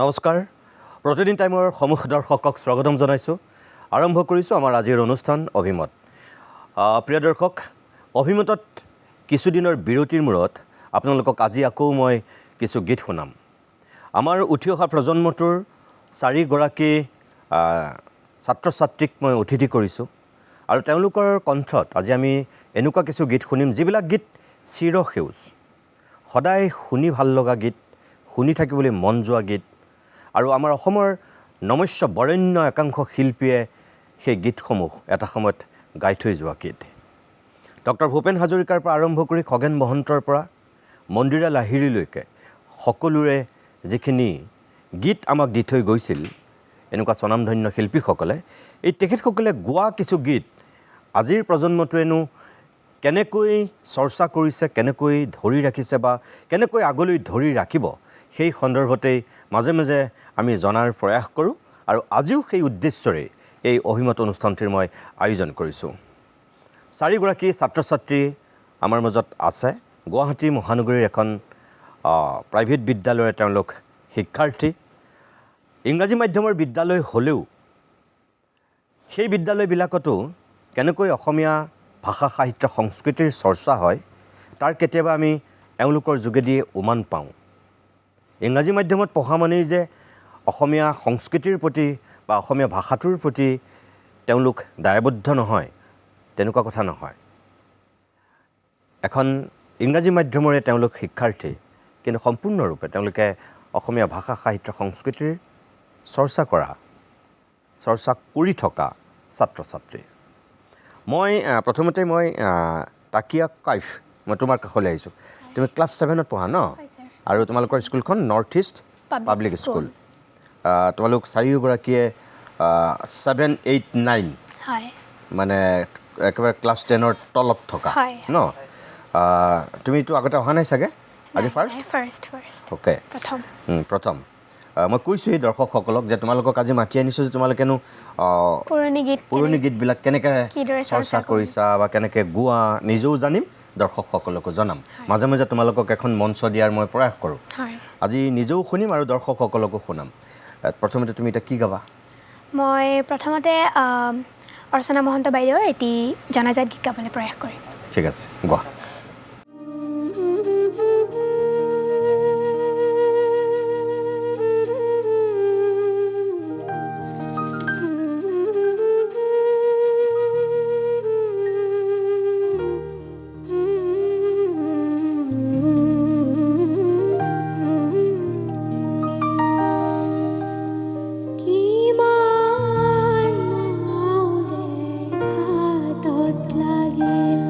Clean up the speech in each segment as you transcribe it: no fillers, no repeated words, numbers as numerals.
নমস্কাৰ প্ৰতিদিন টাইমৰ সমূহ দৰ্শকক স্বাগতম জনাইছোঁ আৰম্ভ কৰিছোঁ আমাৰ আজিৰ অনুষ্ঠান অভিমত প্ৰিয় দৰ্শক অভিমতত কিছুদিনৰ বিৰতিৰ মূৰত আপোনালোকক আজি আকৌ মই কিছু গীত শুনাম আমাৰ উঠি অহা প্ৰজন্মটোৰ চাৰিগৰাকী ছাত্ৰ ছাত্ৰীক মই অতিথি কৰিছোঁ আৰু তেওঁলোকৰ কণ্ঠত আজি আমি এনেকুৱা কিছু গীত শুনিম যিবিলাক গীত চিৰসেউজ সদায় শুনি ভাল লগা গীত শুনি থাকিবলৈ মন যোৱা গীত আৰু আমাৰ অসমৰ নমস্য বৰেণ্য একাংশ শিল্পীয়ে সেই গীতসমূহ এটা সময়ত গাই থৈ যোৱা গীত ডক্টৰ ভূপেন হাজৰিকাৰ পৰা আৰম্ভ কৰি খগেন মহন্তৰ পৰা মন্দিৰা লাহিৰীলৈকে সকলোৰে যিখিনি গীত আমাক দি থৈ গৈছিল এনেকুৱা স্বনামধন্য শিল্পীসকলে এই তেখেতসকলে গোৱা কিছু গীত আজিৰ প্ৰজন্মটোৱেনো কেনেকৈ চৰ্চা কৰিছে কেনেকৈ ধৰি ৰাখিছে বা কেনেকৈ আগলৈ ধৰি ৰাখিব সেই সন্দৰ্ভতেই মাজে মাজে আমি জনাৰ প্ৰয়াস কৰোঁ আৰু আজিও সেই উদ্দেশ্যৰে এই অভিমত অনুষ্ঠানটিৰ মই আয়োজন কৰিছোঁ চাৰিগৰাকী ছাত্ৰ ছাত্ৰী আমাৰ মাজত আছে গুৱাহাটী মহানগৰীৰ এখন প্ৰাইভেট বিদ্যালয়ৰ তেওঁলোক শিক্ষাৰ্থী ইংৰাজী মাধ্যমৰ বিদ্যালয় হ'লেও সেই বিদ্যালয়বিলাকতো কেনেকৈ অসমীয়া ভাষা সাহিত্য সংস্কৃতিৰ চৰ্চা হয় তাৰ কেতিয়াবা আমি এওঁলোকৰ যোগেদি উমান পাওঁ ইংৰাজী মাধ্যমত পঢ়া মানেই যে অসমীয়া সংস্কৃতিৰ প্ৰতি বা অসমীয়া ভাষাটোৰ প্ৰতি তেওঁলোক দায়বদ্ধ নহয় তেনেকুৱা কথা নহয় এখন ইংৰাজী মাধ্যমৰে তেওঁলোক শিক্ষাৰ্থী কিন্তু সম্পূৰ্ণৰূপে তেওঁলোকে অসমীয়া ভাষা সাহিত্য সংস্কৃতিৰ চৰ্চা কৰি থকা ছাত্ৰ ছাত্ৰী মই প্ৰথমতে মই তাকিয়া কাইফ মই তোমাৰ কাষলৈ আহিছোঁ তুমি ক্লাছ 7ত পঢ়া ন আৰু তোমালোকৰ স্কুলখন নৰ্থ ইষ্ট পাব্লিক স্কুল তোমালোক চাৰিওগৰাকীয়ে 7, 8, 9 মানে একেবাৰে ক্লাছ 10ৰ তলত থকা ন তুমিতো আগতে অহা নাই চাগে আজি ফাৰ্ষ্ট অ'কে প্ৰথম মই কৈছোঁ এই দৰ্শকসকলক যে তোমালোকক আজি মাতি আনিছোঁ যে তোমালোকেনো পুৰণি গীতবিলাক কেনেকৈ চৰ্চা কৰিছা বা কেনেকৈ গোৱা নিজেও জানিম দৰ্শকসকলকো জনাম মাজে মাজে তোমালোকক এখন মঞ্চ দিয়াৰ মই প্ৰয়াস কৰোঁ আজি নিজেও শুনিম আৰু দৰ্শকসকলকো শুনাম প্ৰথমতে তুমি এতিয়া কি গাবা মই প্ৰথমতে অৰ্চনা মহন্ত বাইদেউৰ এটি জনাজাত গীত গাবলৈ প্ৰয়াস কৰিম ঠিক আছে গোৱা লাগিল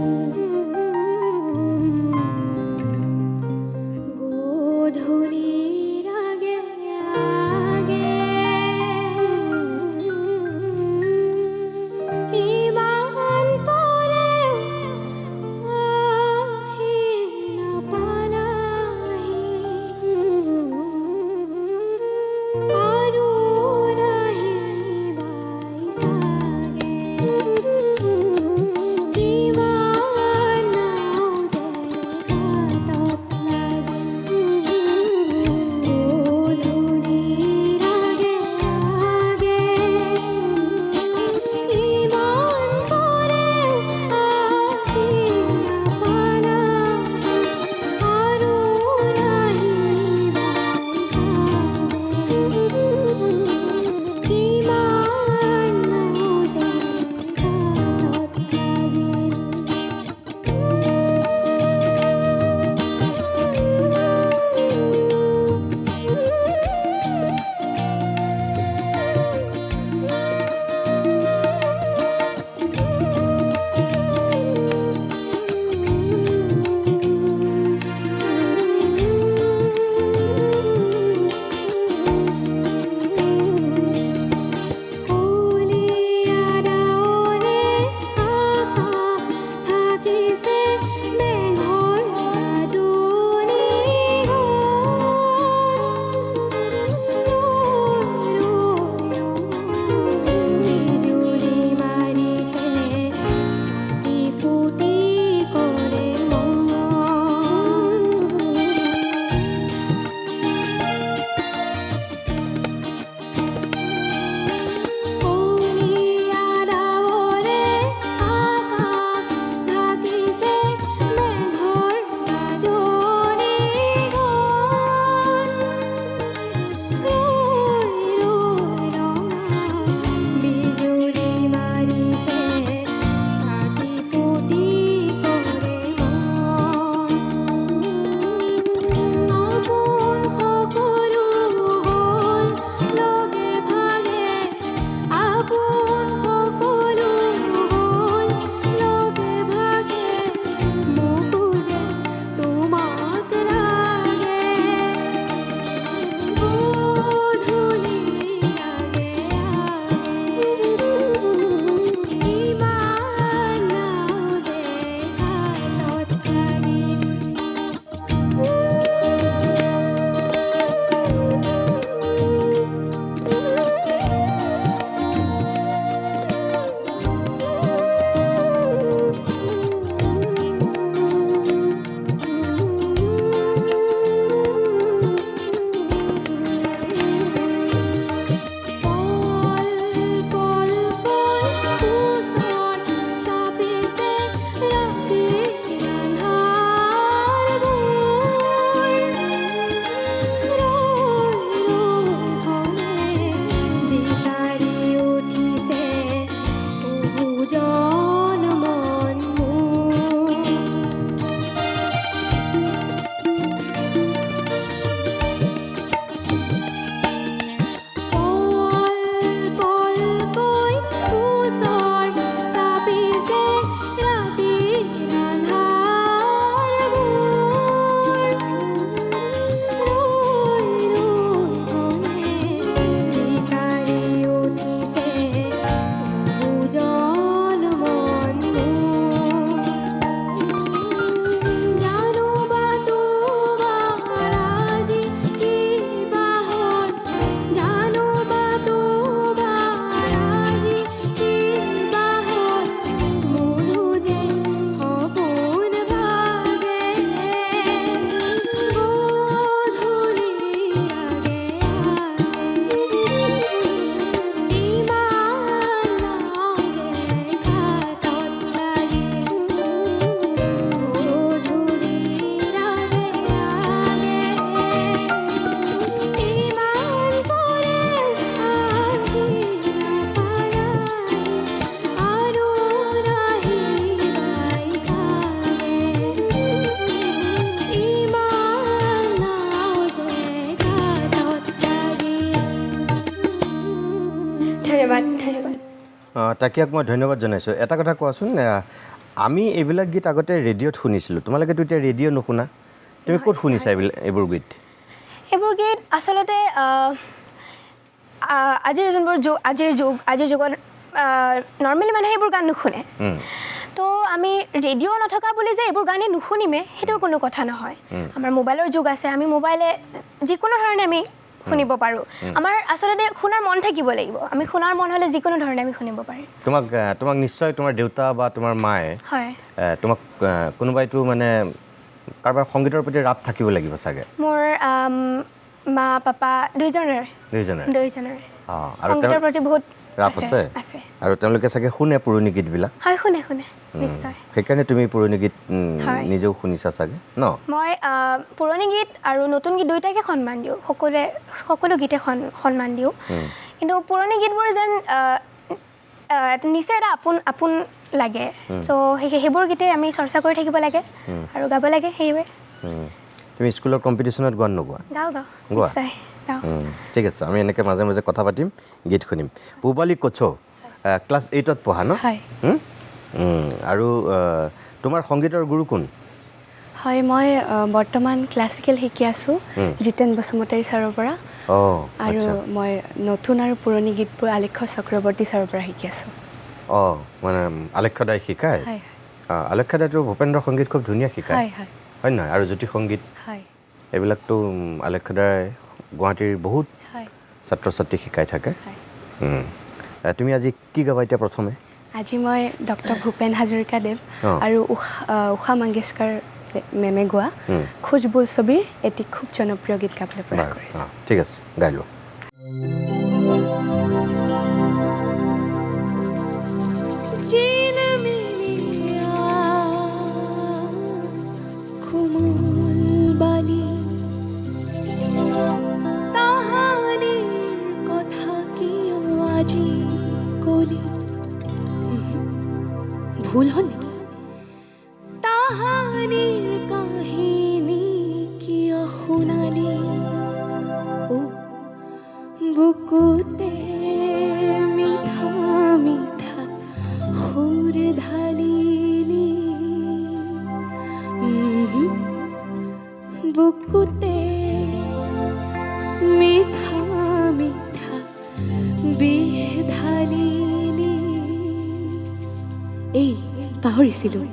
তাকিয়াক মই ধন্যবাদ জনাইছোঁ। এটা কথা কোৱাচোন, আমি এইবিলাক গীত আগতে ৰেডিঅ'ত শুনিছিলোঁ, তোমালোকেতো এতিয়া ৰেডিঅ' নুশুনা, তুমি ক'ত শুনিছা এইবোৰ গীত? এইবোৰ গীত আচলতে আজিৰ যুগত নৰ্মেলি মানুহে এইবোৰ গান নুশুনে। তো আমি ৰেডিঅ' নথকা বুলি যে এইবোৰ গানেই নুশুনিমে সেইটো কোনো কথা নহয়। আমাৰ মোবাইলৰ যুগ আছে, আমি মোবাইলে যিকোনো ধৰণে আমি শুনিব পাৰোঁ। আমাৰ আচলতে শুনাৰ মন থাকিব লাগিব, আমি শুনাৰ মন হ'লে যিকোনো ধৰণে আমি শুনিব পাৰিম। তোমাক নিশ্চয় তোমাৰ দেউতা বা তোমাৰ মায়ে হয়, তোমাক কোনোবাইতো মানে কাৰোবাৰ সংগীতৰ প্ৰতি ৰাপ থাকিব লাগিব চাগে। মোৰ মা পাপা দুইজনৰে আৰু সংগীতৰ প্ৰতি বহুত ৰাপ আছে। আৰু তেওঁলোকে চাগে শুনে পুৰণি গীতবিলাক? হয়, শুনে নিশ্চয়। সেইকাৰণে তুমি পুৰণি গীত নিজেও শুনিছা চাগে ন? মই পুৰণি গীত আৰু নতুন গীত দুয়োটাকে সন্মান দিওঁ, সকলো গীতে সন্মান দিওঁ। কিন্তু পুৰণি গীতবোৰ যেন নিচে এটা আপোন লাগে। চ' সেইবোৰ গীতে আমি চৰ্চা কৰি থাকিব লাগে আৰু গাব লাগে। সেইবোৰে। তুমি স্কুলৰ কম্পিটিশ্যনত গোৱা নোগোৱা? গাওঁ। ঠিক আছে, আমি এনেকৈ মাজে মাজে কথা পাতিম, গীত শুনিম। পূবালী কোচো ক্লাছ 8ত পঢ়া ন? আৰু তোমাৰ সংগীতৰ গুৰু কোন? হয়, মই বৰ্তমান ক্লাছিকেল শিকি আছোঁ জিতেন বসুমতাৰী ছাৰৰ পৰা। আৰু মই নতুন আৰু পুৰণি গীতবোৰ আলেখ্য চক্ৰৱৰ্তী ছাৰৰ পৰা শিকি আছোঁ। মানে আলেখ্য দাই শিকায়? আলেখ্য দাইতো ভূপেন্দ্ৰ সংগীত খুব ধুনীয়া শিকায়, হয় নহয়? আৰু জ্যোতি সংগীত এইবিলাকতো আলেখ্য দাই গুৱাহাটীৰ বহুত ছাত্ৰ ছাত্ৰীক শিকাই থাকে। তুমি আজি কি গাবা এতিয়া প্ৰথমে? আজি মই ডক্টৰ ভূপেন হাজৰিকাদেৱ আৰু ঊষা মংগেশকাৰ মেমে গোৱা খুশবু ছবিৰ এটি খুব জনপ্ৰিয় গীত গাবলৈ প্ৰয়াস কৰিছোঁ। ঠিক আছে, গাই লোৱা। ভুল হল তাহানিৰ কাহিনী কিয় শুনালি ও বুকুতে মিঠা মিঠা সুৰ ঢালিলি বুকুতে মিঠা মিঠা বিহ ঢালিলি এই পাহৰিছিলোঁ।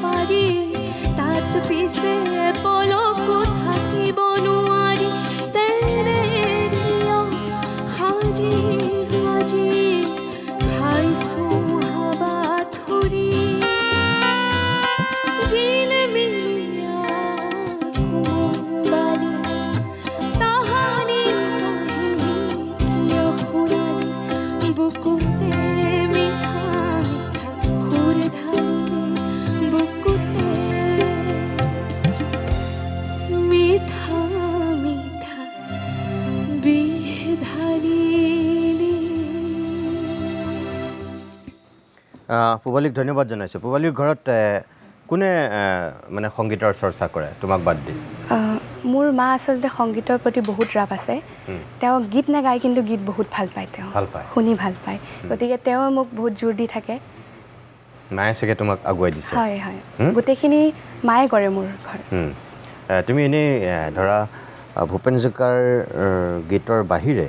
পাৰি তাত পিছে পলকো থাকিব নোৱাৰি তেনে এৰিয় সাজি সাজি খাইছো হাবা থুৰি জিলমিলিয়া কোমল তাহানি কাহিনী কিয় শুনালি বুকুতে মিঠা মিঠা সুৰ ঢালিলে বুকুতে মিঠা মিঠা বিষ ঢালিলি পূবালীক ধন্যবাদ জনাইছোঁ পূবালীৰ ঘৰত কোনে মানে সংগীতৰ চৰ্চা কৰে তোমাক বাদ দি মোৰ মা আচলতে সংগীতৰ প্ৰতি বহুত ৰাপ আছে তেওঁ গীত নাগায় কিন্তু গীত বহুত ভাল পায় তেওঁ ভাল পায় শুনি ভাল পায় গতিকে তেওঁ মোক বহুত জোৰ দি থাকে মায়ে চাগে তোমাক আগুৱাই দিছে হয় হয় গোটেইখিনি মায়ে কৰে মোৰ ঘৰত তুমি এনেই ধৰা ভূপেন হাজৰিকাৰ গীতৰ বাহিৰে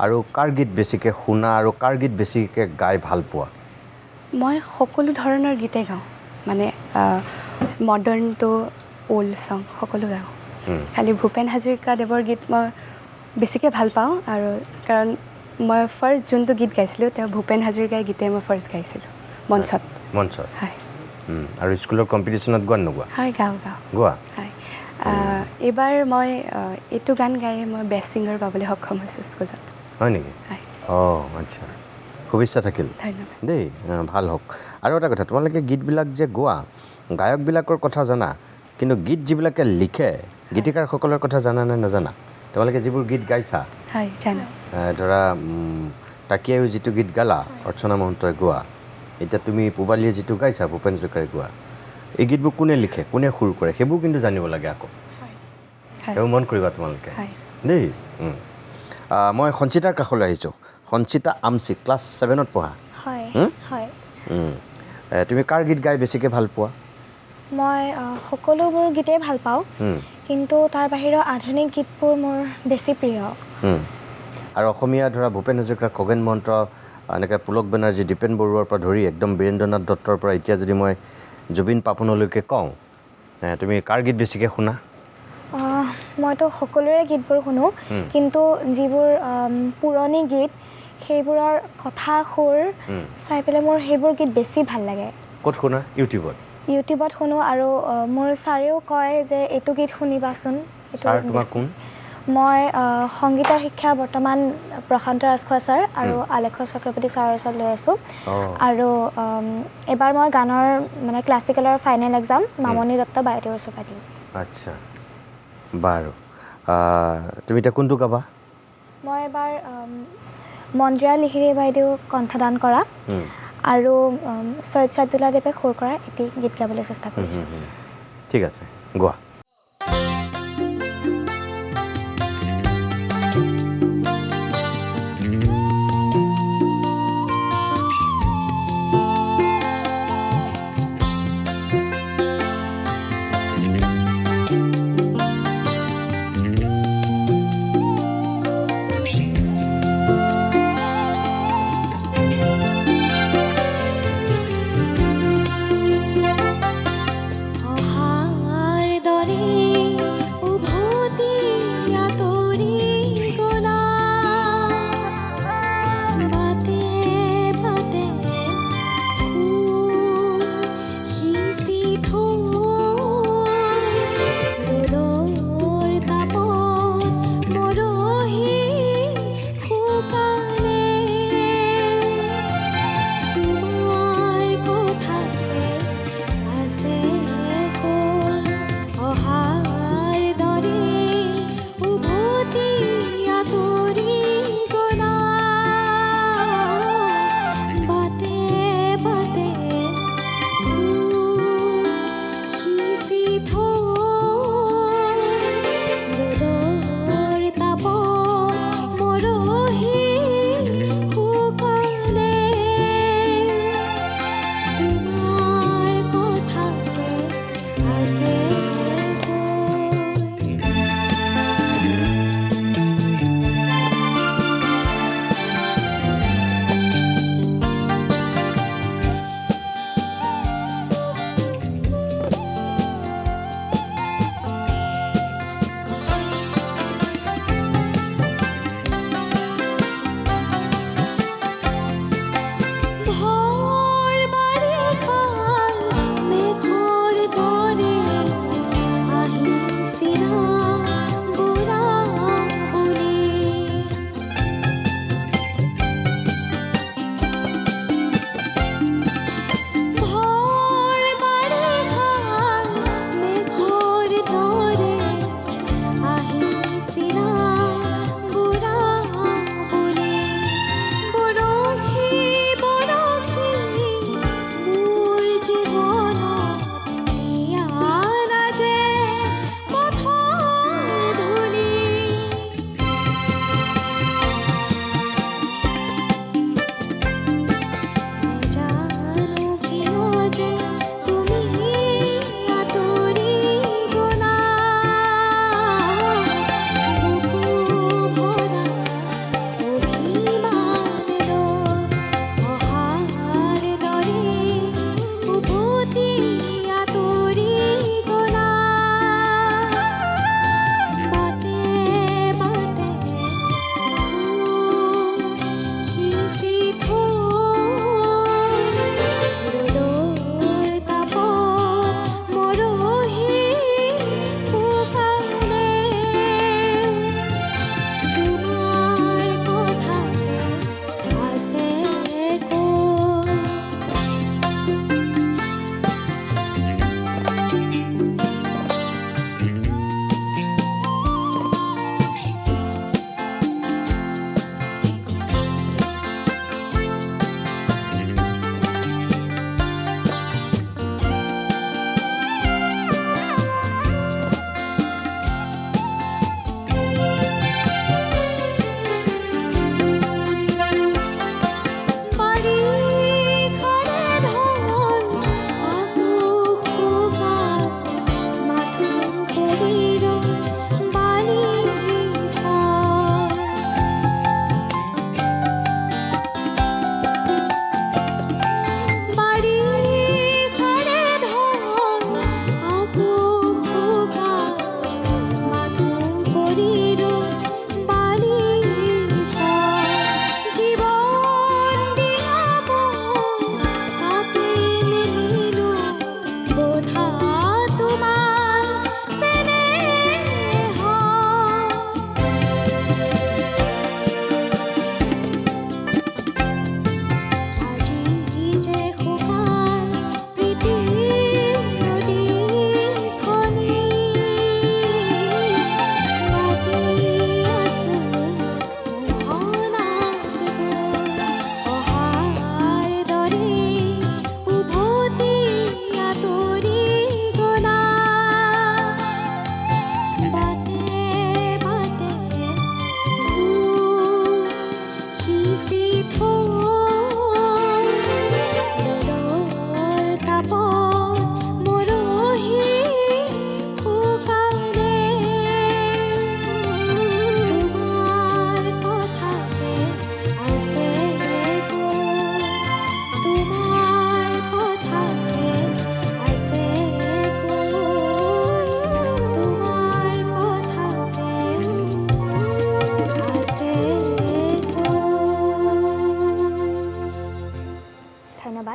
আৰু কাৰ গীত বেছিকৈ শুনা আৰু কাৰ গীত বেছিকৈ গাই ভাল পোৱা মই সকলো ধৰণৰ গীতে গাওঁ মানে মডাৰ্ণ টু অল্ড ছং সকলো গাওঁ খালি ভূপেন হাজৰিকাদেৱৰ গীত মই বেছিকৈ ভাল পাওঁ আৰু কাৰণ মই ফাৰ্ষ্ট যোনটো গীত গাইছিলোঁ তেওঁ ভূপেন হাজৰিকাৰ গীতে মই ফাৰ্ষ্ট গাইছিলোঁ মঞ্চত মঞ্চত হয় আৰু স্কুলৰ কম্পিটিশ্যনত গোৱা নোগোৱা হয় গাওঁ গাওঁ গোৱা হয় এইবাৰ মই এইটো গান গাই মই বেষ্ট ছিংগাৰ পাবলৈ সক্ষম হৈছোঁ স্কুলত হয় নেকি হয় অঁ আচ্ছা শুভেচ্ছা থাকিল ধন্যবাদ দেই ভাল হওক আৰু এটা কথা তোমালোকে গীতবিলাক যে গোৱা গায়কবিলাকৰ কথা জানা কিন্তু গীত যিবিলাকে লিখে গীতিকাৰসকলৰ কথা জানা নে নাজানা তোমালোকে যিবোৰ গীত গাইছা হয় জানো ধৰা তাকিয়াও যিটো গীত গালা অৰ্চনা মহন্তই গোৱা এতিয়া তুমি পূবালীয়ে যিটো গাইছা ভূপেন হাজৰিকাই গোৱা এই গীতবোৰ কোনে লিখে কোনে সুৰ কৰে সেইবোৰ কিন্তু জানিব লাগে আকৌ সেইবোৰ মন কৰিবা তোমালোকে দেই মই সঞ্চিতাৰ কাষলৈ আহিছোঁ সঞ্চিতা আমচি ক্লাছ 7ত পঢ়া হয় হয় তুমি কাৰ গীত গাই বেছিকৈ ভাল পোৱা মই সকলোবোৰ গীতেই ভাল পাওঁ কিন্তু তাৰ বাহিৰেও আধুনিক গীতবোৰ মোৰ বেছি প্ৰিয় আৰু অসমীয়া ধৰা ভূপেন হাজৰিকা খগেন মহন্ত এনেকৈ পুলক বেনাৰ্জী দীপেন বৰুৱাৰ পৰা ধৰি একদম বীৰেন্দ্ৰনাথ দত্তৰ পৰা এতিয়া যদি মই জুবিন পাপনলৈকে কওঁ তুমি কাৰ গীত বেছিকৈ শুনা মইতো সকলোৰে গীতবোৰ শুনো কিন্তু যিবোৰ পুৰণি গীত সেইবোৰৰ কথা সুৰ চাই পেলাই মোৰ সেইবোৰ গীত বেছি ভাল লাগে ক'ত শুনা ইউটিউবত শুনো আৰু মোৰ ছাৰেও কয় যে এইটো গীত শুনিবাচোন ছাৰ তোমাৰ কোন মই সংগীতৰ শিক্ষা বৰ্তমান প্ৰশান্ত ৰাজখোৱা ছাৰ আৰু আলেখ্য চক্ৰৱৰ্তী ছাৰৰ ওচৰত লৈ আছোঁ আৰু এবাৰ মই গানৰ মানে ক্লাছিকেলৰ ফাইনেল এক্সাম মামণি দত্ত বাইদেউৰ ওচৰত দিম আচ্ছা বাৰু তুমি এতিয়া কোনটো গাবা মই এবাৰ মন্দিৰা লিহিৰী বাইদেউ কণ্ঠদান কৰা আৰু সৈয়দ ছাদুল্লাদেৱে সুৰ কৰা এটি গীত গাবলৈ চেষ্টা কৰিছোঁ ঠিক আছে গোৱা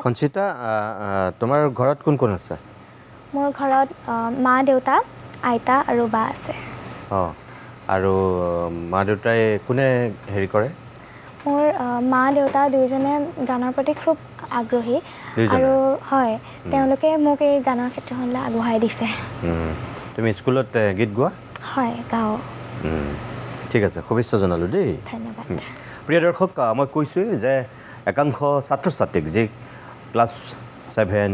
সঞ্চিতা তোমাৰ ঘৰত কোন কোন আছে মোৰ ঘৰত মা দেউতা আইতা আৰু বা আছে অঁ আৰু মা দেউতাই কোনে হেৰি কৰে মোৰ মা দেউতা দুয়োজনে গানৰ প্ৰতি খুব আগ্ৰহী দুয়োজনে? আৰু হয় তেওঁলোকে মোক এই গানৰ ক্ষেত্ৰখনলৈ আগবঢ়াই দিছে তুমি স্কুলত গীত গোৱা হয় গাওঁ ঠিক আছে শুভেচ্ছা জনালোঁ দেই ধন্যবাদ প্ৰিয় দৰ্শক মই কৈছোঁৱেই যে একাংশ ছাত্ৰ ছাত্ৰীক যি ক্লাছ 7,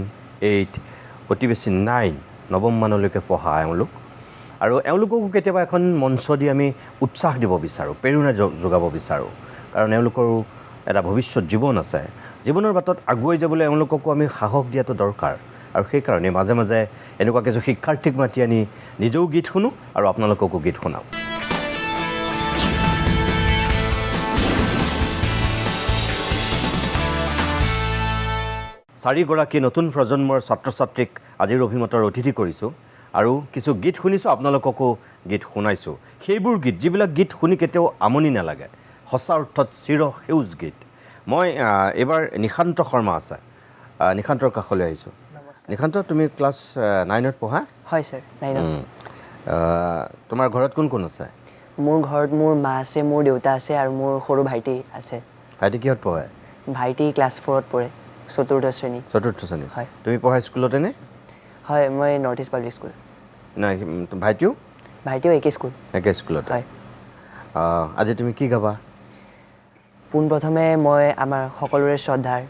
8 অতি বেছি 9 নৱম মানলৈকে পঢ়া এওঁলোক আৰু এওঁলোককো কেতিয়াবা এখন মঞ্চ দি আমি উৎসাহ দিব বিচাৰোঁ প্ৰেৰণা যোগাব বিচাৰোঁ কাৰণ এওঁলোকৰো এটা ভৱিষ্যত জীৱন আছে জীৱনৰ বাটত আগুৱাই যাবলৈ এওঁলোককো আমি সাহস দিয়াটো দৰকাৰ আৰু সেইকাৰণে মাজে মাজে এনেকুৱা কিছু শিক্ষাৰ্থীক মাতি আনি নিজেও গীত শুনো আৰু আপোনালোককো গীত শুনাওঁ চাৰিগৰাকী নতুন প্ৰজন্মৰ ছাত্ৰ ছাত্ৰীক আজিৰ অভিমতৰ অতিথি কৰিছোঁ আৰু কিছু গীত শুনিছোঁ আপোনালোককো গীত শুনাইছোঁ সেইবোৰ গীত যিবিলাক গীত শুনি কেতিয়াও আমনি নালাগে সঁচা অৰ্থত চিৰ সেউজ গীত মই এইবাৰ নিশান্ত শৰ্মা আছে নিশান্তৰ কাষলৈ আহিছোঁ নিশান্ত তুমি ক্লাছ 9ত পঢ়া হয় ছাৰ নাইনত তোমাৰ ঘৰত কোন কোন আছে মোৰ ঘৰত মোৰ মা আছে মোৰ দেউতা আছে আৰু মোৰ সৰু ভাইটি আছে ভাইটি কিহত পঢ়ে ভাইটি ক্লাছ 4ত পঢ়ে চতুৰ্থ শ্ৰেণী চতুৰ্থ শ্ৰেণী হয়। তুমি পঢ়া স্কুলতে নে হয় মই নৰ্থ ইষ্ট পাব্লিক স্কুল নাই ভাইটিও ভাইটিও একে স্কুল একে স্কুলতে হয় আজি তুমি কি গাবা পোনপ্ৰথমে মই আমাৰ সকলোৰে শ্ৰদ্ধাৰ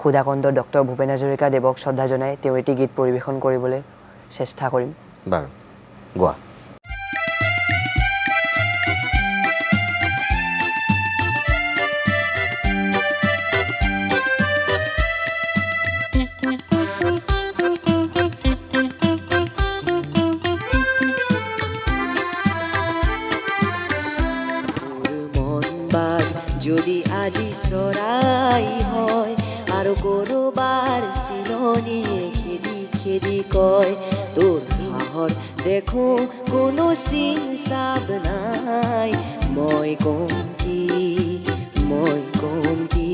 সুধাকণ্ঠ ডক্টৰ ভূপেন হাজৰিকা দেৱক শ্ৰদ্ধা জনাই তেওঁৰ এটি গীত পৰিৱেশন কৰিবলৈ চেষ্টা কৰিম বাৰু গোৱা যদি আজি চৰাই হয় আৰু কৰোবাৰ চিলনীয়ে খেদি খেদি কয় তোৰ হাঁহৰ দেখো কোনো চিন চাব নাই মই কম কি মই কম কি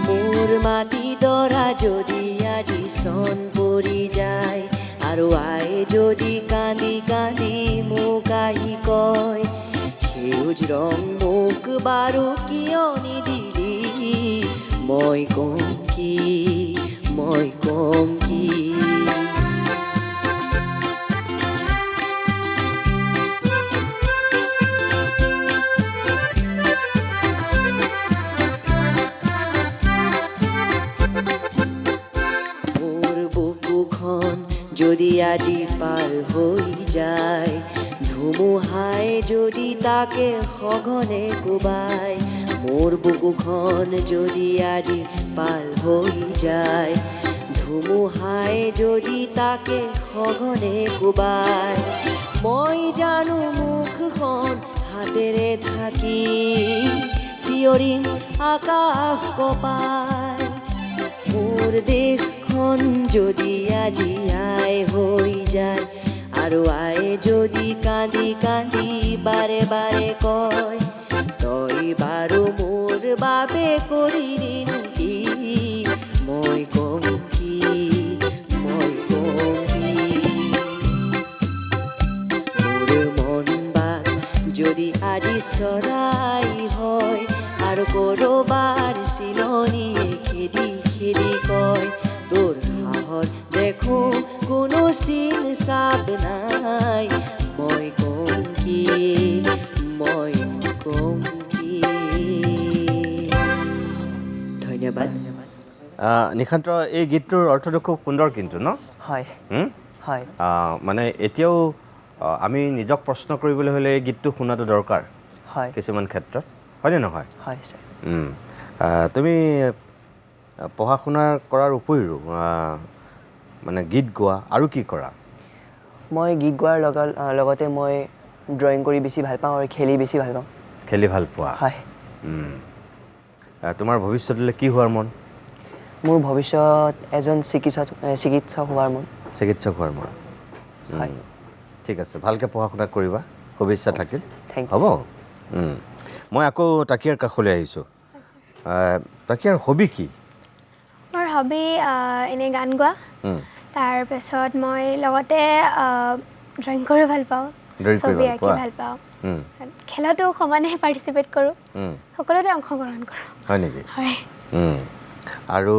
মোৰ মাটি দৰা যদি আজি চন পৰি যায় আৰু আই যদি কান্দি কান্দি মোক আহি কয় সেউজ ৰং মোক বাৰু কিয় নিদিলি মই কম কি মই কম কি যদি আজি পাৰ হৈ যায় ধুমুহাই যদি তাকে সঘনে কোবাই মোৰ বুকুখন যদি আজি পাৰ হৈ যায় ধুমুহাই যদি তাকে সঘনে কোবাই মই জানো মুখখন হাতেৰে ঢাকি চিঞৰিম আকাশ কপাই মোৰ দেশখন যদি আজি আই হৈ যায় আৰু আই যদি কান্দি কান্দি বাৰে বাৰে কয় তই বাৰু মোৰ বাবে কৰিলিনো কি মই কম কি মই কম কি মোৰ মন বাক যদি আজি চৰাই হয় আৰু কৰোবাৰ চিলনীয়ে খেদি খেদি কয় তোৰ হাঁহৰ দেখো কোনো চিন চাব নাই মই কম কি মই কম কি ধন্যবাদ নিশান্ত এই গীতটোৰ অৰ্থটো খুব সুন্দৰ কিন্তু ন হয় হয় মানে এতিয়াও আমি নিজক প্ৰশ্ন কৰিবলৈ হ'লে এই গীতটো শুনাটো দৰকাৰ হয় কিছুমান ক্ষেত্ৰত হয়নে নহয় হয় ছাৰ তুমি পঢ়া শুনা কৰাৰ উপৰিও মানে গীত গোৱা আৰু কি কৰা মই গীত গোৱাৰ লগতে মই ড্ৰয়িং কৰি বেছি ভাল পাওঁ আৰু খেলি বেছি ভাল পাওঁ খেলি ভাল পোৱা হয় তোমাৰ ভৱিষ্যতলৈ কি হোৱাৰ মন মোৰ ভৱিষ্যত এজন চিকিৎসক হোৱাৰ মন চিকিৎসক হোৱাৰ মন হয় ঠিক আছে ভালকৈ পঢ়া শুনা কৰিবা শুভেচ্ছা থাকিল Thank you, হ'ব মই আকৌ তাকিয়াৰ কাষলৈ আহিছোঁ তাকিয়াৰ হবি কি মোৰ হবি এনেই গান গোৱা তাৰপিছত মই লগতে ড্ৰয়িং কৰি ভাল পাওঁ Drawing কৰি ছবি ভাল আঁকি পোৱা? ভাল পাওঁ খেলতো সমানে পাৰ্টিচিপেট কৰোঁ সকলোতে অংশগ্ৰহণ কৰোঁ হয় নেকি হয় আৰু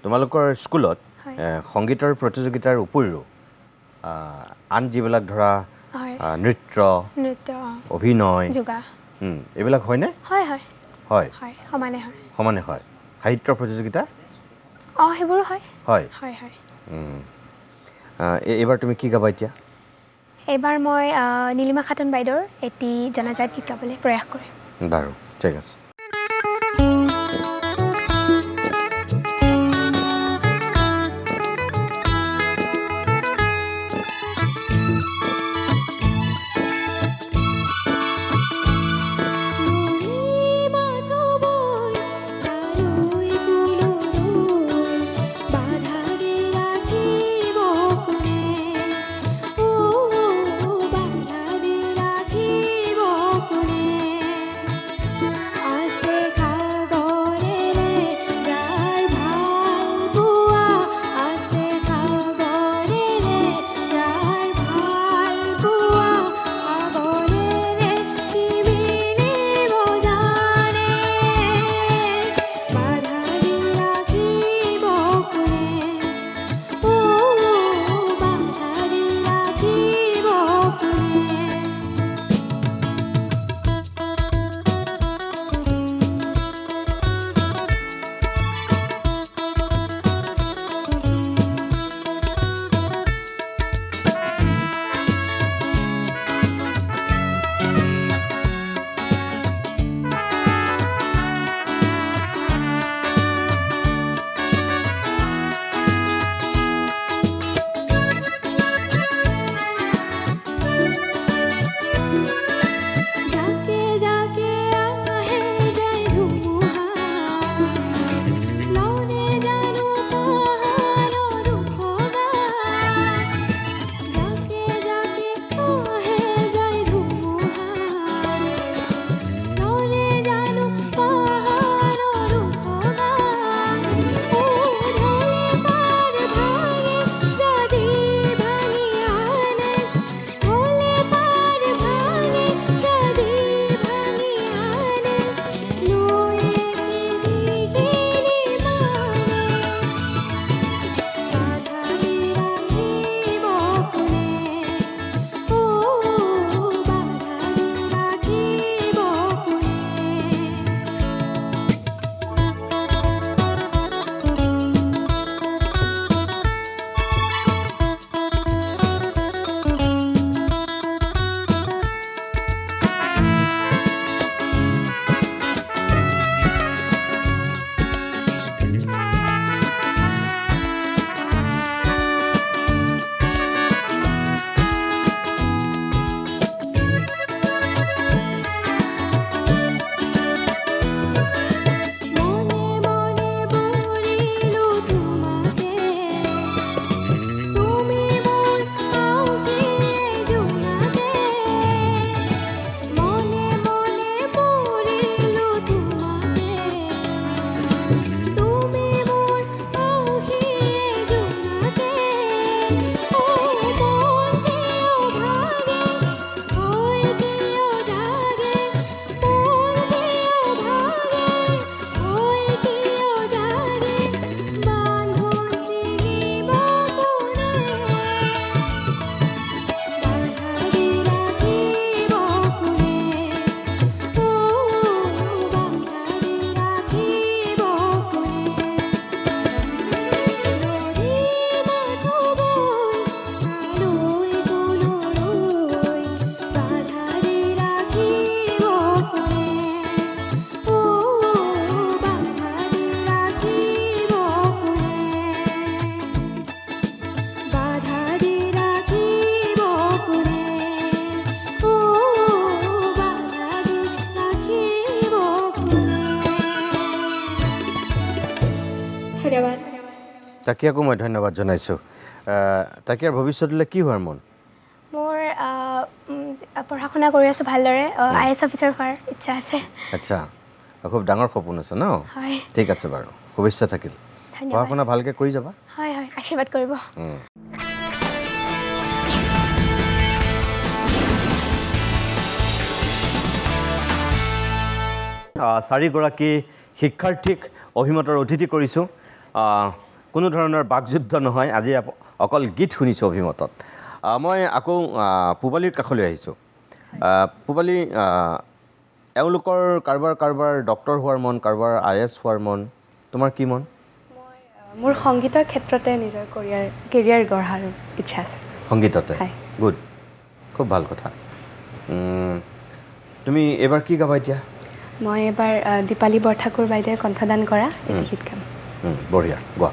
তোমালোকৰ স্কুলত হয়। সংগীতৰ প্ৰতিযোগিতাৰ উপৰিও আন যিবিলাক ধৰা হয় নৃত্য নৃত্য অভিনয় যোগা এইবিলাক হয়নে হয় হয় হয় হয় সমানে হয় সমানে হয় সাহিত্য প্ৰতিযোগিতা সেইবোৰো হয় হয় হয় হয় এইবাৰ তুমি কি গাবা এতিয়া এইবাৰ মই নীলিমা খাতুন বাইদেউৰ এটি জনাজাত গীত গাবলৈ প্ৰয়াস কৰিম বাৰু ঠিক আছে ধন্যবাদ তাকিয়াকো মই ধন্যবাদ জনাইছোঁ তাকিয়াৰ ভৱিষ্যতলৈ কি হোৱাৰ মন মোৰ পঢ়া শুনা কৰি আছোঁ ভালদৰে IAS অফিচাৰ হোৱাৰ ইচ্ছা আছে আচ্ছা খুব ডাঙৰ সপোন আছে ন হয় ঠিক আছে বাৰু শুভেচ্ছা থাকিল পঢ়া ধন্যবাদ শুনা ভালকৈ কৰি যাবা হয় হয় আশীৰ্বাদ কৰিব চাৰিগৰাকী শিক্ষাৰ্থীক অভিমতৰ অতিথি কৰিছোঁ কোনো ধৰণৰ বাকযুদ্ধ নহয় আজি অকল গীত শুনিছোঁ অভিমতত মই আকৌ পূবালীৰ কাষলৈ আহিছোঁ পূবালী এওঁলোকৰ কাৰোবাৰ ডক্টৰ হোৱাৰ মন কাৰোবাৰ IAS হোৱাৰ মন তোমাৰ কি মন মোৰ সংগীতৰ ক্ষেত্ৰতে নিজৰ কেৰিয়াৰ গঢ়াৰ ইচ্ছা আছে সংগীততে হয়। গুড খুব ভাল কথা তুমি এইবাৰ কি গাবা এতিয়া মই এবাৰ দীপালী বৰঠাকুৰ বাইদেৱে কণ্ঠদান কৰা এটি গীত গাম বঢ়িয়া গোৱা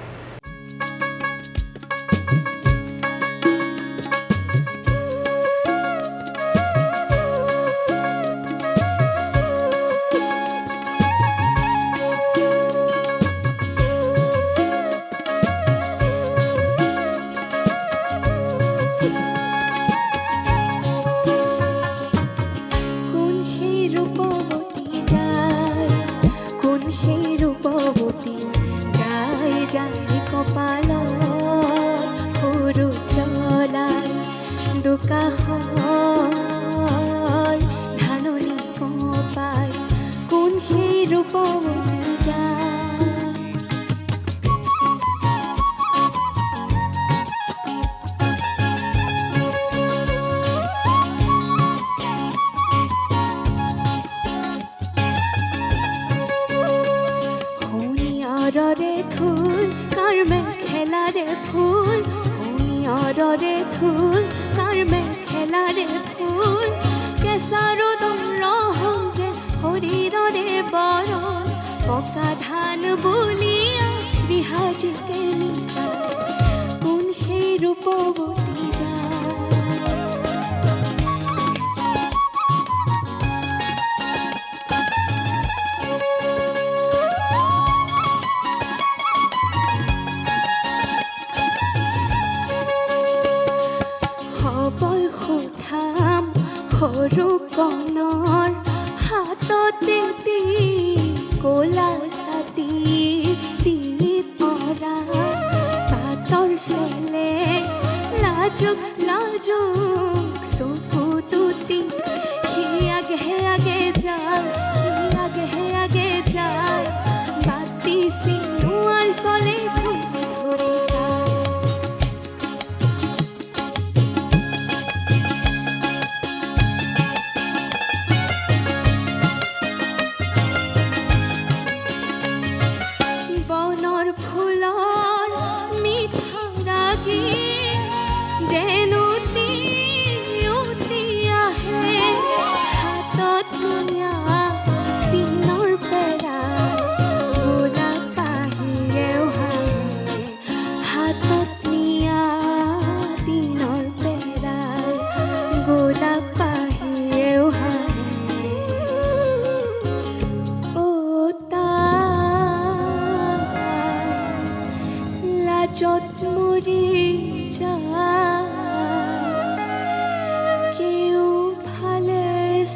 কোন সেই ৰূপৱতী যায় কোন সেই ৰূপৱতী যায় যায় কপালত সৰু জ্বলাই দুকাষৰ ধাননি কপাই কোন সেই ৰূপৱতী যায় শনিয়াৰৰে ধুল কাৰ মেখেলাৰে ফুল শনিয়াৰৰে ধুল কাৰ মেখেলাৰে ফুল কেঁচা ৰ'দৰ ৰহম যে শৰীৰৰে বৰণ পকা ধান বুলিয়া বিহাজীকে নিতাই কোন সেই ৰূপৱতী যায় সবল সুঠাম সৰু কণৰ হাততে ক'লা ছাতি ডিঙিত মৰা পাতৰ চেলে লাজুক লাজুক চকু দুটি সি আগে যায় আগে যায় বাতি চিনোৱাৰ চলে ধৰি ধৰি যায় বনৰ ফুলৰ মিঠা ৰাগী যেন উটি আহে হাতত নিয়া দিনৰ পেৰা গোলাপ পাহিৰেও হাঁহে হাতত নিয়া দিনৰ পেৰা গোলাপ পাহিৰেও হাঁহে লাজত মৰি যায় কেও ভালে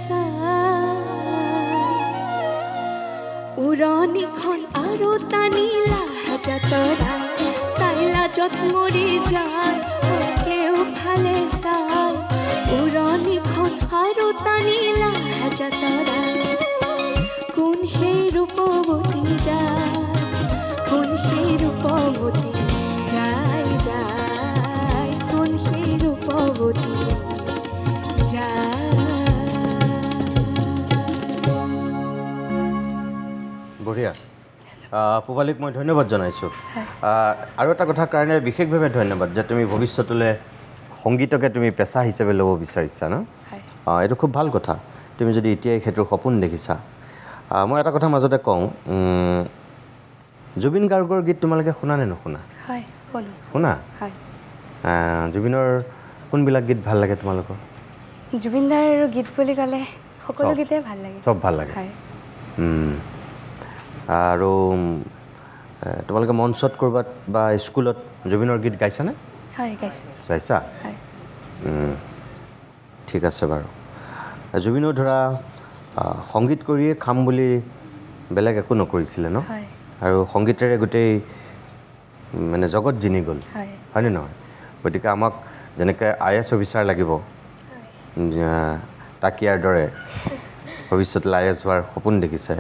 চায় উৰণিখন আৰু টানিলা হাজাতৰা তাই লাজত মৰি যায় কেও ভালে চায় উৰণিখন আৰু টানিলা হাজাতৰা কোন সেই ৰূপৱতী যায় কোন সেই ৰূপৱতী যায় যায় কোন সেই ৰূপৱতী যায় বঢ়িয়া পূবালীক মই ধন্যবাদ জনাইছোঁ আৰু এটা কথাৰ কাৰণে বিশেষভাৱে ধন্যবাদ যে তুমি ভৱিষ্যতলৈ সংগীতকে তুমি পেচা হিচাপে ল'ব বিচাৰিছা ন এইটো খুব ভাল কথা তুমি যদি এতিয়াই সেইটোৰ সপোন দেখিছা মই এটা কথা মাজতে কওঁ জুবিন গাৰ্গৰ গীত তোমালোকে শুনা নে নুশুনা হয় শুনো শুনা হয় জুবিনৰ কোনবিলাক গীত ভাল লাগে তোমালোকৰ জুবিনদাৰ গীত বুলি ক'লে সকলো চব। গীতেই ভাল লাগে চব ভাল লাগে হয় আৰু তোমালোকে মঞ্চত ক'ৰবাত বা স্কুলত জুবিনৰ গীত গাইছানে হয় গাইছোঁ গাইছা হয় ঠিক আছে বাৰু জুবিনো ধৰা সংগীত কৰিয়ে খাম বুলি বেলেগ একো নকৰিছিলে ন হয় আৰু সংগীতেৰে গোটেই মানে জগত জিনি গ'ল হয় হয়নে নহয় গতিকে আমাক যেনেকৈ IAS অফিচাৰ লাগিব তাকিয়াৰ দৰে ভৱিষ্যতলৈ IAS হোৱাৰ সপোন দেখিছে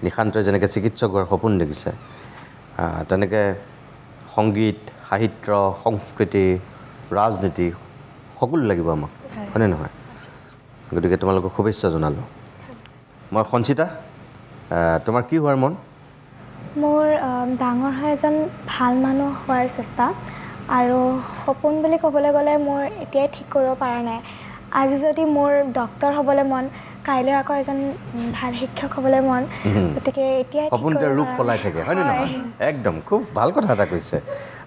নিশান্তই যেনেকৈ চিকিৎসক হোৱাৰ সপোন দেখিছে তেনেকৈ সংগীত সাহিত্য সংস্কৃতি ৰাজনীতি সকলো লাগিব আমাক হয়নে নহয় গতিকে তোমালোকক শুভেচ্ছা জনালোঁ মই সঞ্চিতা তোমাৰ কি হোৱাৰ মন মোৰ ডাঙৰ হৈ এজন ভাল মানুহ হোৱাৰ চেষ্টা আৰু সপোন বুলি ক'বলৈ গ'লে মোৰ এতিয়াই ঠিক কৰিব পৰা নাই আজি যদি মোৰ ডক্তৰ হ'বলৈ মন কাইলৈ আকৌ এজন ভাল শিক্ষক হ'বলৈ মন গতিকে এতিয়াই সপোনতে ৰূপ সলাই থাকে হয়নে নহয় একদম খুব ভাল কথা এটা কৈছে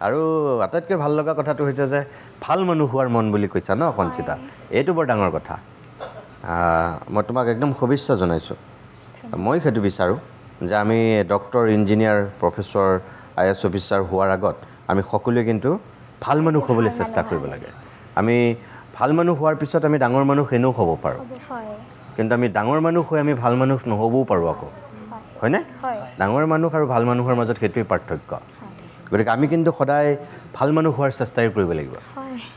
আৰু আটাইতকৈ ভাল লগা কথাটো হৈছে যে ভাল মানুহ হোৱাৰ মন বুলি কৈছা ন সঞ্চিতা এইটো বৰ ডাঙৰ কথা মই তোমাক একদম শুভেচ্ছা জনাইছোঁ মই সেইটো বিচাৰোঁ যে আমি doctor engineer professor IAS officer হোৱাৰ আগত আমি সকলোৱে কিন্তু ভাল মানুহ হ'বলৈ চেষ্টা কৰিব লাগে আমি ভাল মানুহ হোৱাৰ পিছত আমি ডাঙৰ মানুহ এনেও হ'ব পাৰোঁ কিন্তু আমি ডাঙৰ মানুহ হৈ আমি ভাল মানুহ নহ'বও পাৰোঁ আকৌ হয়নে ডাঙৰ মানুহ আৰু ভাল মানুহৰ মাজত সেইটোৱেই পাৰ্থক্য গতিকে আমি কিন্তু সদায় ভাল মানুহ হোৱাৰ চেষ্টাই কৰিব লাগিব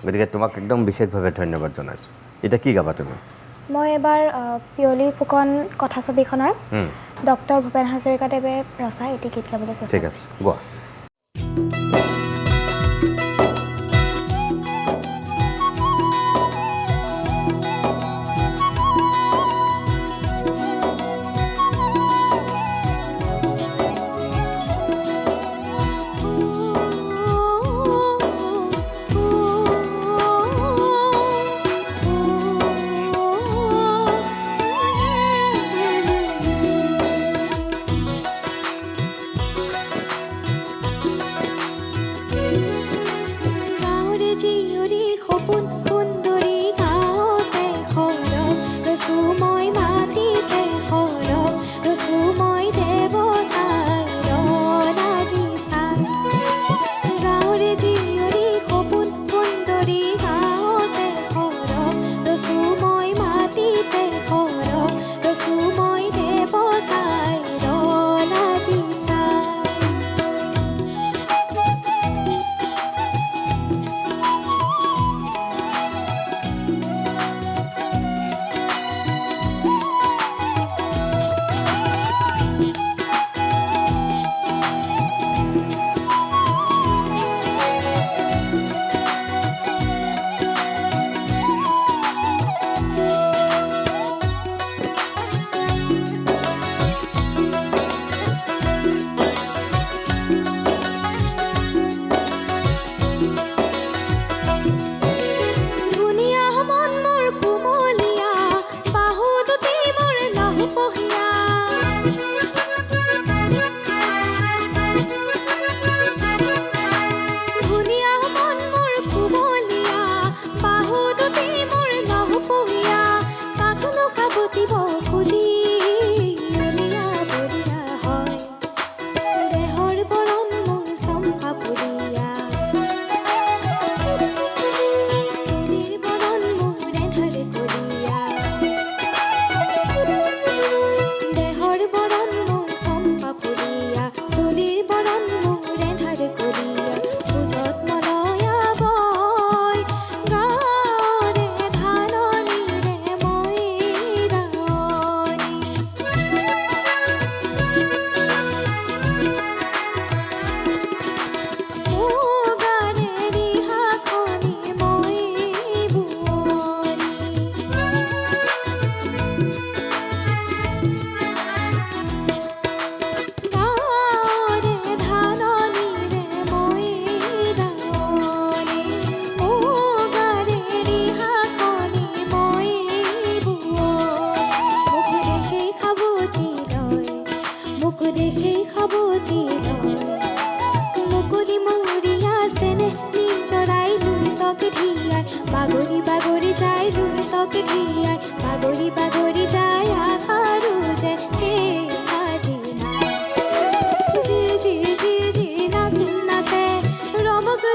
গতিকে তোমাক একদম বিশেষভাৱে ধন্যবাদ জনাইছোঁ এতিয়া কি গাবা তুমি মই এবাৰ পিয়লি ফুকন কথাছবিখনৰ ডক্টৰ ভূপেন হাজৰিকাদেৱে ৰচা এটি গীত গাবলৈ চেষ্টা ঠিক আছে গোৱা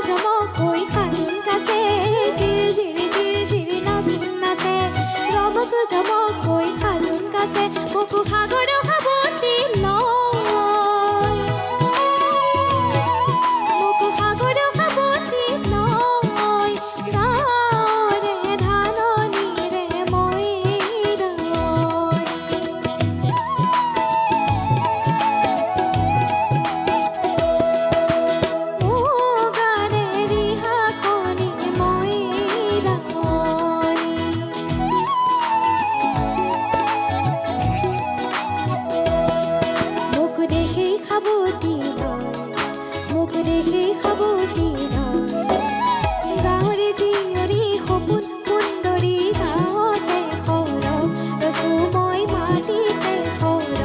জমক হৈ খাজুন কাছে জিৰ জিৰ জিৰ জিৰ নাচোন নাচে সাগৰ সাৱটি লয় মোকো সাগৰ সাৱটি লয় গাঁৱৰে ধাননিৰে মই গানে ৰিহাখনি মই মোক দেখি খাবতি মোক দেখি খাবতি গাঁৱৰে জীয়ৰী সপোন সুন্দৰী গাঁৱতে সৰহ ৰচো মই মাটিতে সৰহ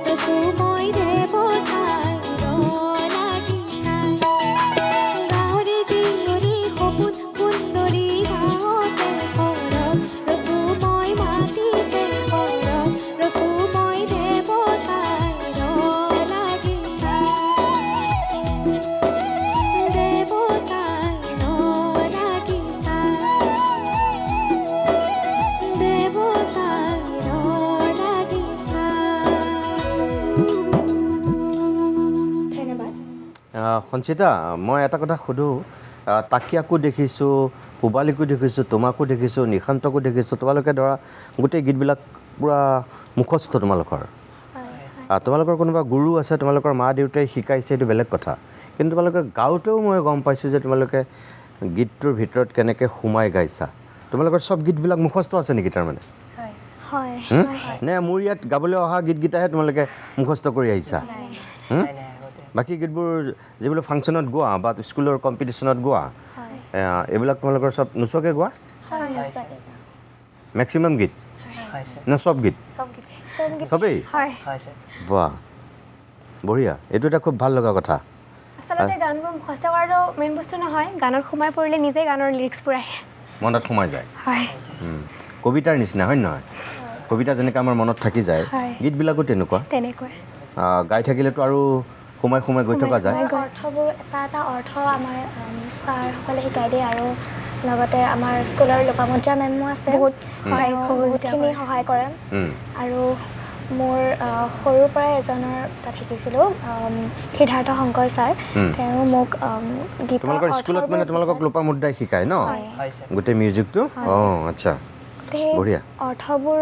ৰচো মই দেৱতাই লাগি চাই গাঁৱৰে জীয়ৰী সপোন সুন্দৰী গাঁৱতে সৰহ ৰচো মই মাটিতে সৰহ ৰচো মই দেৱতাই লাগি চাই দেৱতাই লাগি চাই দেৱতাই লাগি চাই ধন্যবাদ সঞ্চিতা মই এটা কথা সোধোঁ তাকিয়াকো দেখিছোঁ পূবালীকো দেখিছোঁ তোমাকো দেখিছোঁ নিশান্তকো দেখিছোঁ তোমালোকে ধৰা গোটেই গীতবিলাক পূৰা মুখস্থ তোমালোকৰ তোমালোকৰ কোনোবা গুৰু আছে তোমালোকৰ মা দেউতাই শিকাইছে এইটো বেলেগ কথা কিন্তু তোমালোকে গাওঁতেও মই গম পাইছোঁ যে তোমালোকে গীতটোৰ ভিতৰত কেনেকৈ সোমাই গাইছা তোমালোকৰ চব গীতবিলাক মুখস্থ আছে নেকি তাৰমানে হয় নে মোৰ ইয়াত গাবলৈ অহা গীতকেইটাহে তোমালোকে মুখস্থ কৰি আহিছা বাকী গীতবোৰ যিবিলাক ফাংচনত গোৱা বা স্কুলৰ কম্পিটিশ্যনত গোৱা এইবিলাক তোমালোকৰ চব নোচোৱাকৈ গোৱা মেক্সিমাম গীত নে চব গীত চবেই বাহ বঢ়িয়া এইটো এটা খুব ভাল লগা কথা আচলতে গানবোৰ মুখস্থ কৰাটো মেইন বস্তু নহয় গানত সোমাই পৰিলে নিজে গানৰ লিৰিক্সবোৰ আহে মনত সোমাই যায় হয় কবিতাৰ নিচিনা হয় নহয় কবিতা যেনেকৈ আমাৰ মনত থাকি যায় হয়। গীতবিলাকো তেনেকুৱা তেনেকৈ গাই থাকিলেতো আৰু সোমাই সোমাই গৈ থকা যায় অৰ্থবোৰ এটা অৰ্থ আমাৰ ছাৰসকলে শিকাই দিয়ে আৰু লগতে আমাৰ স্কুলৰ লোপামুদ্ৰা মেমো আছে বহুতখিনি সহায় কৰে আৰু মোৰ সৰুৰ পৰাই এজনৰ তাত শিকিছিলোঁ সিদ্ধাৰ্থ শংকৰ ছাৰ তেওঁ মোক গীতৰ তোমালোকৰ স্কুলত মানে তোমালোকক লোপামুদ্ৰাই শিকায় ন গোটেই মিউজিকটো অঁ আচ্ছা বঢ়িয়া অৰ্থবোৰ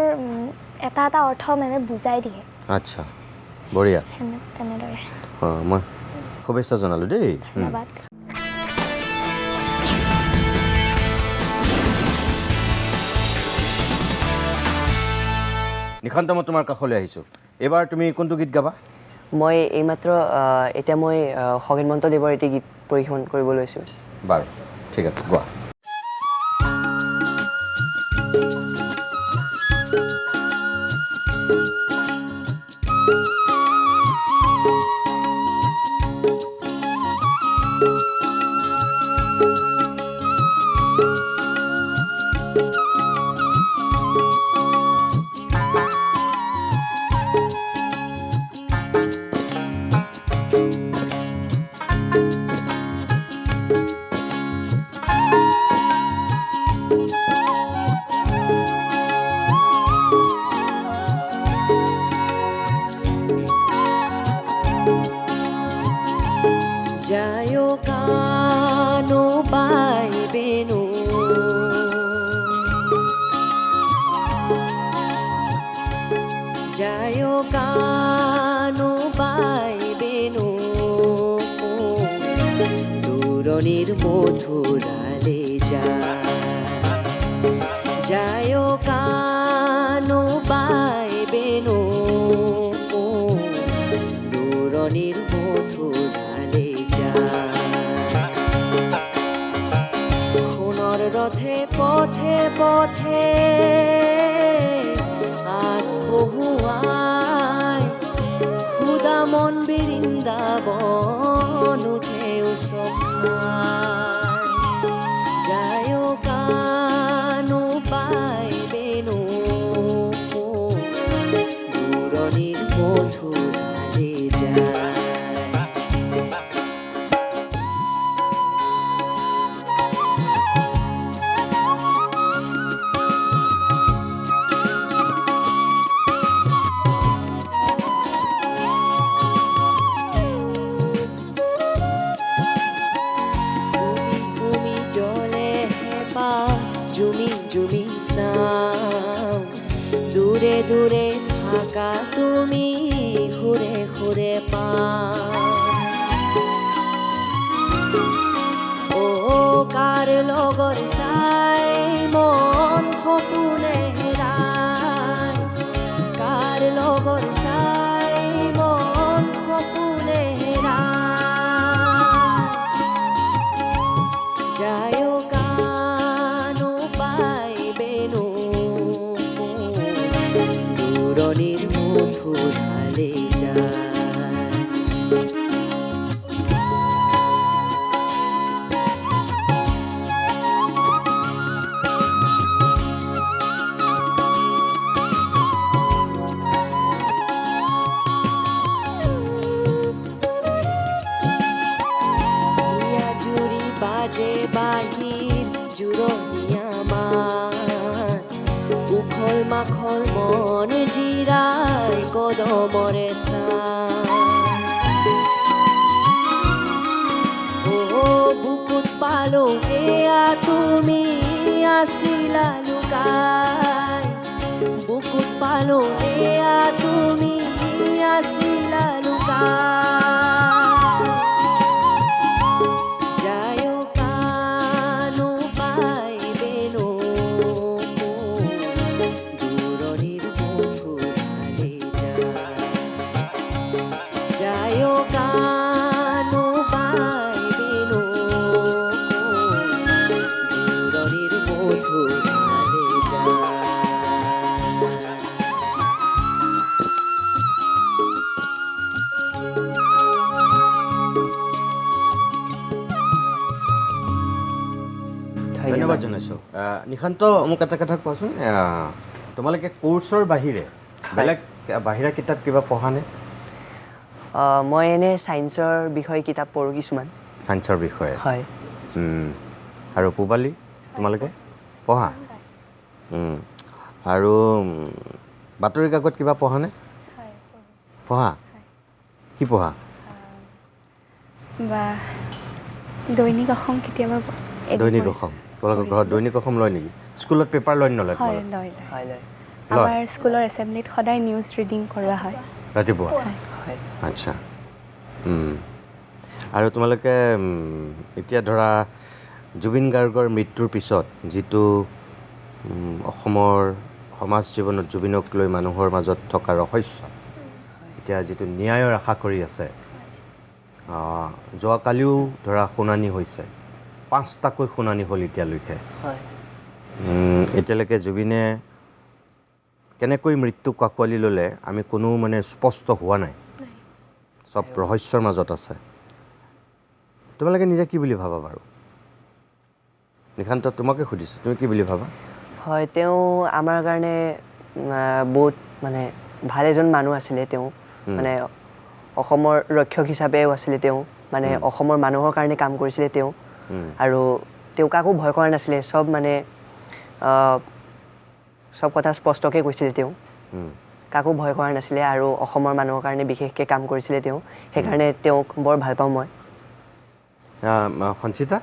এটা এটা অৰ্থ মেমে বুজাই দিয়ে আচ্ছা বঢ়িয়া তেনেদৰে অঁ মই শুভেচ্ছা জনালোঁ দেই ধন্যবাদ নিশান্ত মই তোমাৰ কাষলৈ আহিছোঁ এইবাৰ তুমি কোনটো গীত গাবা মই এইমাত্ৰ এতিয়া মই খগেন মহন্তদেৱৰ এটি গীত পৰিৱেশন কৰিব লৈছোঁ বাৰু ঠিক আছে গোৱা যায় কানো পাইবেনো যায় কানো পাইবেনো দূৰণিৰ মথুৰালে যায় কানো পাইবেনো দূৰণিৰ মথুৰালে সোণৰ ৰথে পথে পথে আস বহুৱাই সুদা মন বৃন্দাবন উঠে উচখাই যায় কানো পাইবেনো দূৰণিৰ মথুৰালে যায় তুমি সুৰে সুৰে পাম কাৰ লগৰ চাই মন সপোনে হেৰাই কাৰ লগৰ চাই মন সপোনে হেৰাই যায় কানো পাইবেনো দূৰণিৰ মধুৰ ঢালে যায় বাজে বাহিৰ জোৰণীয়া মাত উখল মাখল মন জিৰাই কদমৰে বুকুত পালো এয়া তুমি আছিলা লুকাই বুকুত পালো এয়া তুমি আছিলা লুকাই ধন্যবাদ জনাইছোঁ নিশান্ত মোক এটা কথা কোৱাচোন তোমালোকে কোৰ্চৰ বাহিৰে বেলেগ বাহিৰা কিতাপ কিবা পঢ়ানে মই এনে ছায়েন্সৰ বিষয়ে কিতাপ পঢ়োঁ কিছুমান ছায়েন্সৰ বিষয়ে হয় আৰু পূবালী তোমালোকে পঢ়া আৰু বাতৰি কাকত কিবা পঢ়ানে পঢ়া কি পঢ়া বা দৈনিক অসম কেতিয়াবা দৈনিক অসম তোমালোকৰ ঘৰত দৈনিক অসম লয় নেকি স্কুলত পেপাৰ লয় নলয় হয় তোমালোকে? লয় হয় লয় আমাৰ স্কুলৰ এছেম্বলিত সদায় নিউজ ৰিডিং কৰা হয় ৰাতিপুৱা হয় আচ্ছা আৰু তোমালোকে এতিয়া ধৰা জুবিন গাৰ্গৰ মৃত্যুৰ পিছত যিটো অসমৰ সমাজ জীৱনত জুবিনক লৈ মানুহৰ মাজত থকা ৰহস্য এতিয়া যিটো ন্যায়ৰ আশা কৰি আছে যোৱাকালিও ধৰা শুনানি হৈছে 5টাকৈ শুনানি হ'ল এতিয়ালৈকে হয় এতিয়ালৈকে জুবিনে কেনেকৈ মৃত্যুক আঁকোৱালি ল'লে আমি কোনো মানে স্পষ্ট হোৱা নাই চব ৰহস্যৰ মাজত আছে তোমালোকে নিজে কি বুলি ভাবা বাৰু নিশান্ত তোমাকে সুধিছোঁ তুমি কি বুলি ভাবা হয় তেওঁ আমাৰ কাৰণে বহুত মানে ভাল এজন মানুহ আছিলে তেওঁ মানে অসমৰ ৰক্ষক হিচাপেও আছিলে তেওঁ মানে অসমৰ মানুহৰ কাৰণে কাম কৰিছিলে তেওঁ আৰু তেওঁ কাকো ভয় কৰা নাছিলে চব মানে চব কথা স্পষ্টকৈ কৈছিলে তেওঁ কাকো ভয় কৰা নাছিলে আৰু অসমৰ মানুহৰ কাৰণে বিশেষকৈ কাম কৰিছিলে তেওঁ সেইকাৰণে তেওঁক বৰ ভাল পাওঁ মই সঞ্চিতা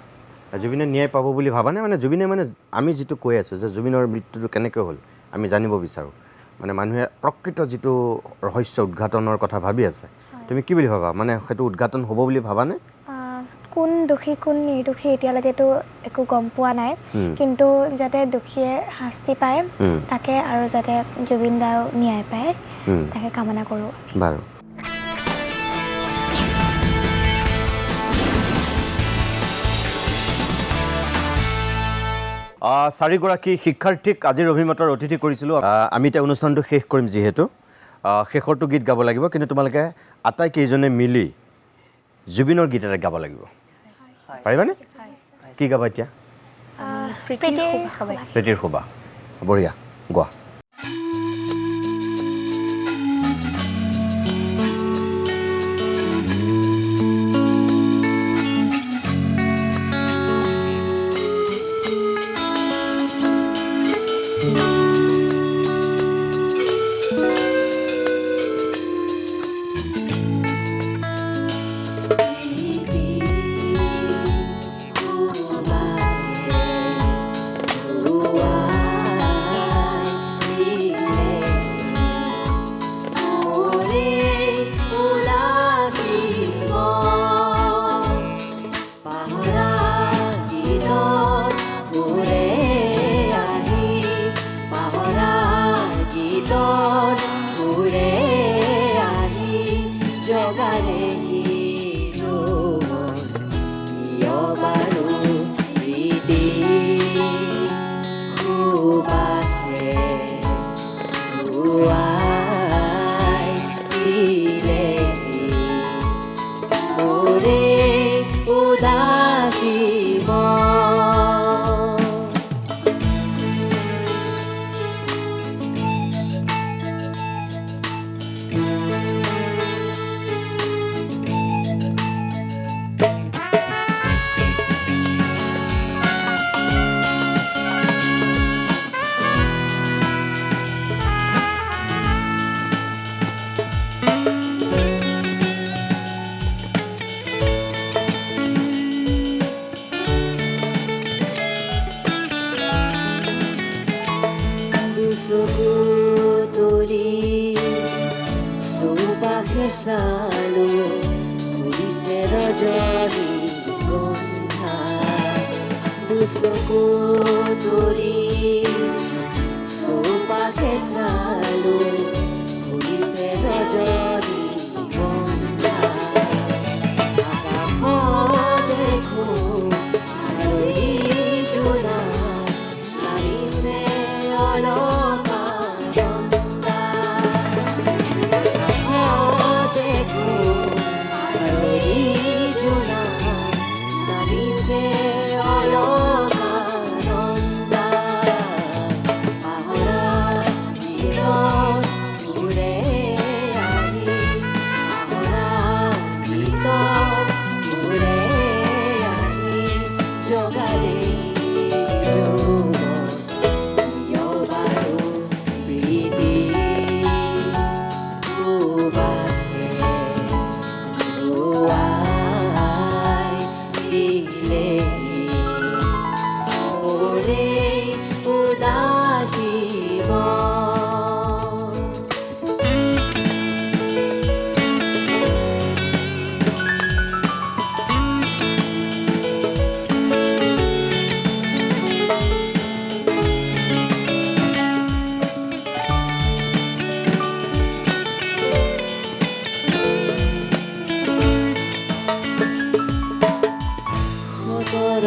জুবিনে ন্যায় পাব বুলি ভাবানে মানে জুবিনে মানে আমি যিটো কৈ আছোঁ যে জুবিনৰ মৃত্যুটো কেনেকৈ হ'ল আমি জানিব বিচাৰোঁ মানে মানুহে প্ৰকৃত যিটো ৰহস্য উদঘাটনৰ কথা ভাবি আছে তুমি কি বুলি ভাবা মানে সেইটো উদঘাটন হ'ব বুলি ভাবানে কোন দোষী কোন নিৰ্দোষী এতিয়ালৈকেতো একো গম পোৱা নাই কিন্তু যাতে দোষীয়ে শাস্তি পায় তাকে আৰু যাতে জুবিন দাও ন্যায় পায় তাকে কামনা কৰোঁ বাৰু চাৰিগৰাকী শিক্ষাৰ্থীক আজিৰ অভিমতৰ অতিথি কৰিছিলোঁ আমি এতিয়া অনুষ্ঠানটো শেষ কৰিম যিহেতু শেষৰটো গীত গাব লাগিব কিন্তু তোমালোকে আটাইকেইজনে মিলি জুবিনৰ গীত এটা গাব লাগিব পাৰিবানে কি গাবা এতিয়া প্ৰীতিৰ সুবাস বঢ়িয়া গোৱা চৌপাশে চালো ফুৰিছে ৰজনী গন্ধা দুচকু তৰি চৌপাশে চালো ফুৰিছে ৰজনী গন্ধা আকাশত দেখো আৰৰি জোনা নামিছে অলকা গংগা আকাশত দেখো আৰৰি জোনা নামিছে অলকা গংগা পাহৰা গীতৰ সুৰে আহি পাহৰা গীতৰ সুৰে আহি জগালে যৌৱন প্ৰিয় বাৰু প্ৰীতি সুবাসে ধুৱাই দিলেহি মোৰে উদাসী মন।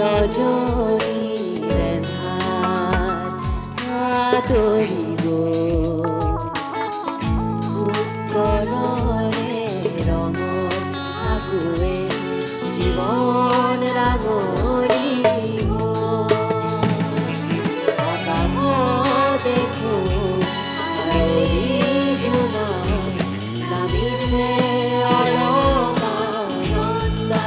ৰজনী ৰেন্ধাৰ আঁতৰি গ'ল শুক্ৰৰে ৰঙত আগুৱে জীৱন ৰাঙলী হ'ল আকাশত দেখো আৰৰি জোনা নামিছে অলকা গংগা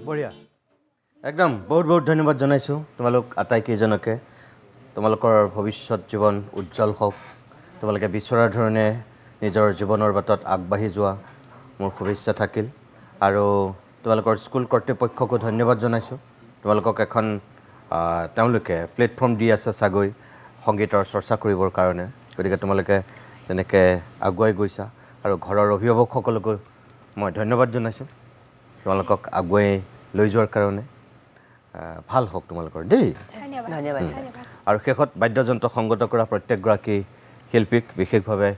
বঢ়িয়া একদম বহুত বহুত ধন্যবাদ জনাইছোঁ তোমালোক আটাইকেইজনকে তোমালোকৰ ভৱিষ্যত জীৱন উজ্জ্বল হওক তোমালোকে বিচৰাৰ ধৰণে নিজৰ জীৱনৰ বাটত আগবাঢ়ি যোৱা মোৰ শুভেচ্ছা থাকিল আৰু তোমালোকৰ স্কুল কৰ্তৃপক্ষকো ধন্যবাদ জনাইছোঁ তোমালোকক এখন তেওঁলোকে প্লেটফৰ্ম দি আছে চাগৈ সংগীতৰ চৰ্চা কৰিবৰ কাৰণে গতিকে তোমালোকে তেনেকৈ আগুৱাই গৈছা আৰু ঘৰৰ অভিভাৱকসকলকো মই ধন্যবাদ জনাইছোঁ তোমালোকক আগুৱাই লৈ যোৱাৰ কাৰণে ভাল হওক তোমালোকৰ দেই ধন্যবাদ ধন্যবাদ আৰু শেষত বাদ্যযন্ত্ৰ সংগত কৰা প্ৰত্যেকগৰাকী শিল্পীক বিশেষভাৱে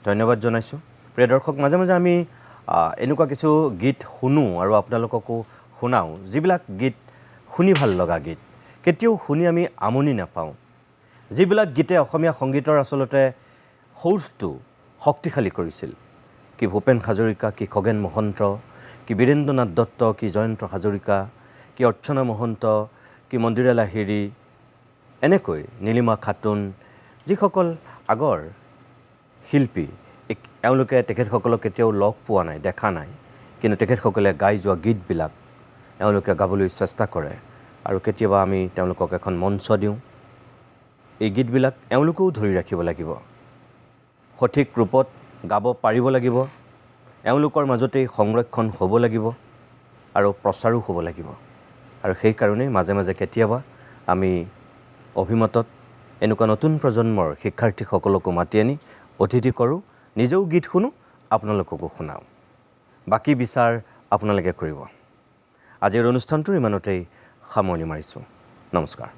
ধন্যবাদ জনাইছোঁ প্ৰিয় দৰ্শক মাজে মাজে আমি এনেকুৱা কিছু গীত শুনো আৰু আপোনালোককো শুনাওঁ যিবিলাক গীত শুনি ভাল লগা গীত কেতিয়াও শুনি আমি আমনি নাপাওঁ যিবিলাক গীতে অসমীয়া সংগীতৰ আচলতে সৌজটো শক্তিশালী কৰিছিল কি ভূপেন হাজৰিকা কি খগেন মহন্ত কি বীৰেন্দ্ৰনাথ দত্ত কি জয়ন্ত হাজৰিকা কি অৰ্চনা মহন্ত কি মন্দিৰা লাহিৰী এনেকৈ নীলিমা খাতুন যিসকল আগৰ শিল্পী এওঁলোকে তেখেতসকলক কেতিয়াও লগ পোৱা নাই দেখা নাই কিন্তু তেখেতসকলে গাই যোৱা গীতবিলাক এওঁলোকে গাবলৈ চেষ্টা কৰে আৰু কেতিয়াবা আমি তেওঁলোকক এখন মঞ্চ দিওঁ এই গীতবিলাক এওঁলোকেও ধৰি ৰাখিব লাগিব সঠিক ৰূপত গাব পাৰিব লাগিব এওঁলোকৰ মাজতেই সংৰক্ষণ হ'ব লাগিব আৰু প্ৰচাৰো হ'ব লাগিব আৰু সেইকাৰণেই মাজে মাজে কেতিয়াবা আমি অভিমতত এনেকুৱা নতুন প্ৰজন্মৰ শিক্ষাৰ্থীসকলকো মাতি আনি অতিথি কৰোঁ, নিজেও গীত শুনো, আপোনালোককো শুনাওঁ। বাকী বিচাৰ আপোনালোকে কৰিব। আজিৰ অনুষ্ঠানটোৰ ইমানতেই সামৰণি মাৰিছোঁ। নমস্কাৰ।